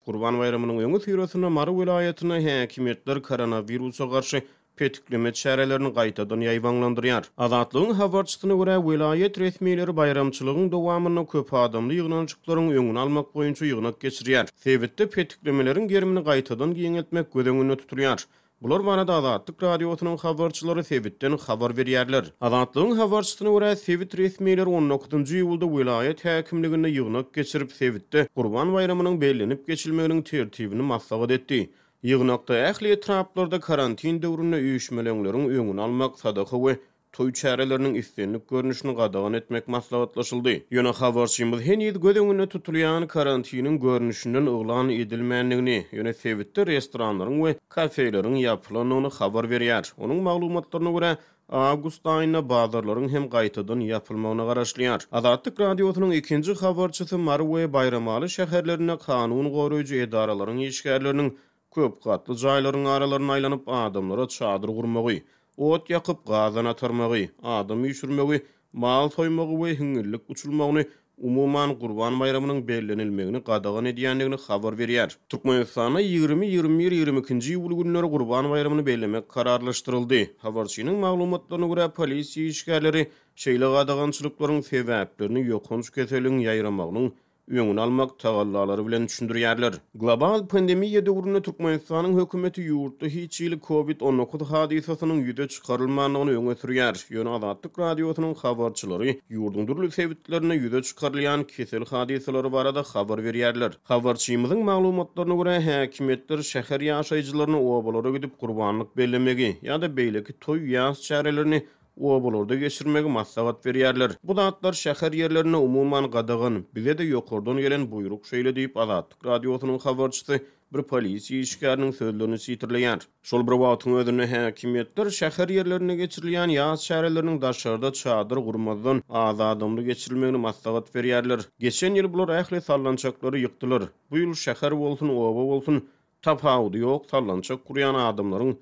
Gurban bayramynyň öňü süresinde Mary vilayatyna häkimetler koronawirusa garşy petikleme çärelerini gaýtadan ýaýbanlandyrýar. Azatlygyň habarçysyna görä vilayet resmiýetleri bayramçylygyň dowamyny köp adamly ýygnançyklaryň öňüni almak boýunça ýygnak geçirýär. Sebitde petiklemelerin gerimini gaýtadan giňeltmek gödeňinde tutulýar. Bular barada Azatlyk radiosynyň habarçylary sebitden habar berýärler. Azatlygyň habarçysyna görä sebit resmiýetleri 19-njy ýylda vilayet häkimliginde ýygnak geçirip sebitde Gurban bayramynyň bellenip geçilmeginiň tertibini maslahat etdi. Ýygnakda ähli etraplarda karantin döwründe üýüşmeleriň öňüni almak, sadaka we toý çäreleriniň istenlik görnüşini gadagan etmek maslahatlaşyldy. Ýöne habarçymyz henüz gödeňine tutulýan karantiniň görnüşinden oglan edilmänligini, ýöne sebitde restoranlaryň we kafeleriň ýapylanyny habar berýär. Onuň maglumatlaryna görä Awgust aýyna bazarlaryň hem gaýtadan ýapylmagyna garaşlýar. Azatlyk radiosynyň ikinji habarçysy Mary we Bayramaly şäherlerine kanun goraýjy edaralaryň işgärleriniň köp gatly jaýlaryň aralaryna aýlanyp adamlara çadyr gurmagy, ot ýakyp gazan atarmagy, adam ýüşürmegi, mal soýmagy we hiňirlik uçulmagyny umuman Gurban bayramynyň bellenilmegini gadagan edýänligini habar berýär. Türkmenistana 20-21-22-nji ýyl günleri Gurban bayramyny bellemek kararlaşdyryldy. Habarçynyň maglumatlaryna görä polisiýa işgärleri şeýle gadagançylyklaryň sebäplerini ýokunç keseliň ýaýramagynyň öňüni almak tagallalary bilen düşündirýärler. Global pandemiýa döwründe Türkmenistanyň hökümeti ýurtda hiç ýyly COVID-19 hadisasynyň ýüze çykarylmagyny öňe sürýär. Ýöne Azatlyk radiosynyň habarçylary ýurdun durly sebitlerine ýüze çykarylýan kesel hadisalary barada habar berýärler. Habarçymyzyň maglumatlaryna görä häkimetler şäher ýaşaýjylaryny obalara gidip gurbanlyk bellemegi ýa-da beýleki toý ýas çärelerini obalarda geçirmegi maslahat berýärler. Bu zatlar şäher ýerlerine umuman gadagan, bize de ýokurdan gelen buyruk şeýle diýip Azatlyk radiosynyň habarçysy bir polisiýa işgäriniň sözlerini sitirleýär. Şol bir wagtyň özünde häkimetler şäher ýerlerine geçirilýän ýaz şäherleriniň daşarda çadyr gurmadan azadymly geçirilmegini maslahat berýärler. Geçen ýyl bular ähli sallançaklary ýykdylar. Bu ýyl şäher bolsun, oba bolsun, tapawdy ýok sallançak kurýan adamlaryň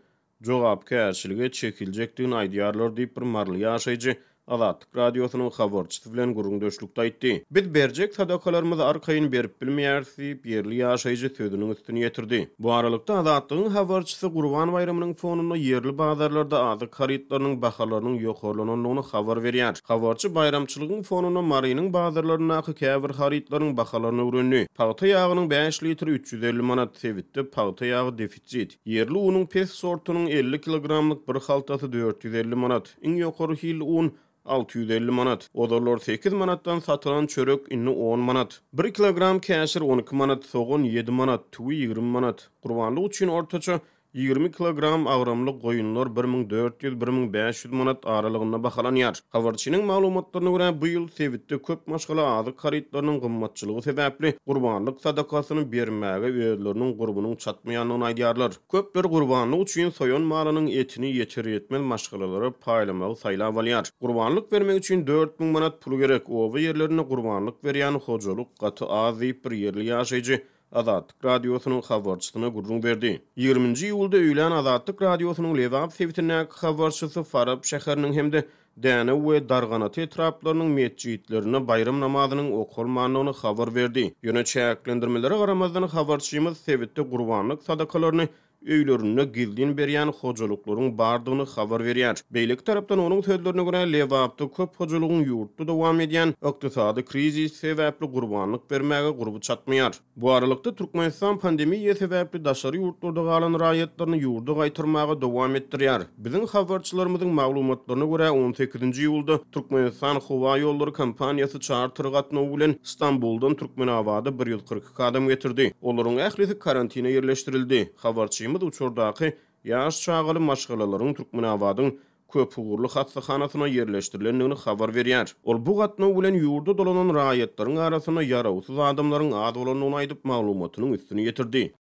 jogapkärçiligi çekiljekdigini aýdýarlar diýip bir marly ýaşaýjy Azatlyk radiosynyň habarçysy bilen gurulmuşlukda aýtdy. Biz berjek sadakalarymyzy arkaýyn berip bilmeýärsiz ýerli ýaşaýjy sözüniň üstüne ýetirdi. Bu aralykda Azatlygyň habarçysy Gurban bayramynyň fonunda ýerli bazarlarda azyk haritlarynyň bahalarynyň ýokurlanynyny habar berýär. Habarçy bayramçylygyň fonuna Marynyň bazarlarynaky käbir haritlarynyň bahalaryny öwrendi. Paýta ýagynyň 5 litri 350 manat, sebitde paýta ýagy defitsit. Ýerli unyň pes sortunyň 50 kilogramlyk bir haltasy 450 manat. Iň ýokary hil un 650 manat. Odorlar 8 manatdan satılan çörek inni 10 manat. 1 kilogram käşir 12 manat, soğun 7 manat, tüwi 20 manat. Gurbanlyk üçin ortaça 20 kilogram agramlyk goýunlar 1400-1500 manat aralygynda bahalanýar. Habarçynyň maglumatlaryna görä bu ýyl sebitde köp maşgala azyk haritlarynyň gymmatçylygy sebäpli gurbanlyk sadakasyny bermäge özleriniň gurbanyň çatmaýanyny aýdýarlar. Köpler gurbanlyk üçin soýan malynyň etini ýetirýetmel maşgalalary paýlamagy saýlap alýar. Gurbanlyk bermek üçin 4000 manat pul gerek. Oba ýerlerine gurbanlyk berýän hojalyk gaty az diýip bir ýerli ýaşaýjy Azatlyk radiosynyň habarçysyna gurrun berdi. 20-nji ýylda öýlen Azatlyk radiosynyň Lewap sebitine habarçysy Farab şäheriniň hemde Däne we Darganaty etraplarynyň mesjidlerine bayram namazynyň okulmagyny habar berdi. Ýöne çäklendirmelere garamazdan habarçymyz sebitde gurbanlyk sadakalaryny öýlerine gildin berýän hojalyklaryň bardygyny habar berýär. Beýlik tarapdan onuň sözlerine görä Lewapda köp hojalygyň ýurtda dowam edýän ykdysady krizis sebäpli gurbanlyk bermäge gurby çatmaýar. Bu aralykda Türkmenistan pandemiýa sebäpli daşary ýurtlarda galan raýatlaryny ýurda gaýtyrmaga dowam etdirýär. Biziň habarçylarymyzyň maglumatlaryna görä 18-nji ýylda Türkmenistan Howa ýollary kompaniýasy charter gatnawy bilen Istanbuldan Türkmenabada 142 adam getirdi. Olaryň ählisi karantina ýerleşdirildi. Habarçy uçurdaky ýaş çağaly maşgalalaryň Türkmenabadyň köp ugurly hastaxanasyna ýerleşdirilendigini habar berýär. Ol bu gatnaw bilen ýurda dolanan raýatlaryň arasyna ýarawsyz adamlaryň az bolanyny aýdyp maglumatynyň üstüne ýetirdi.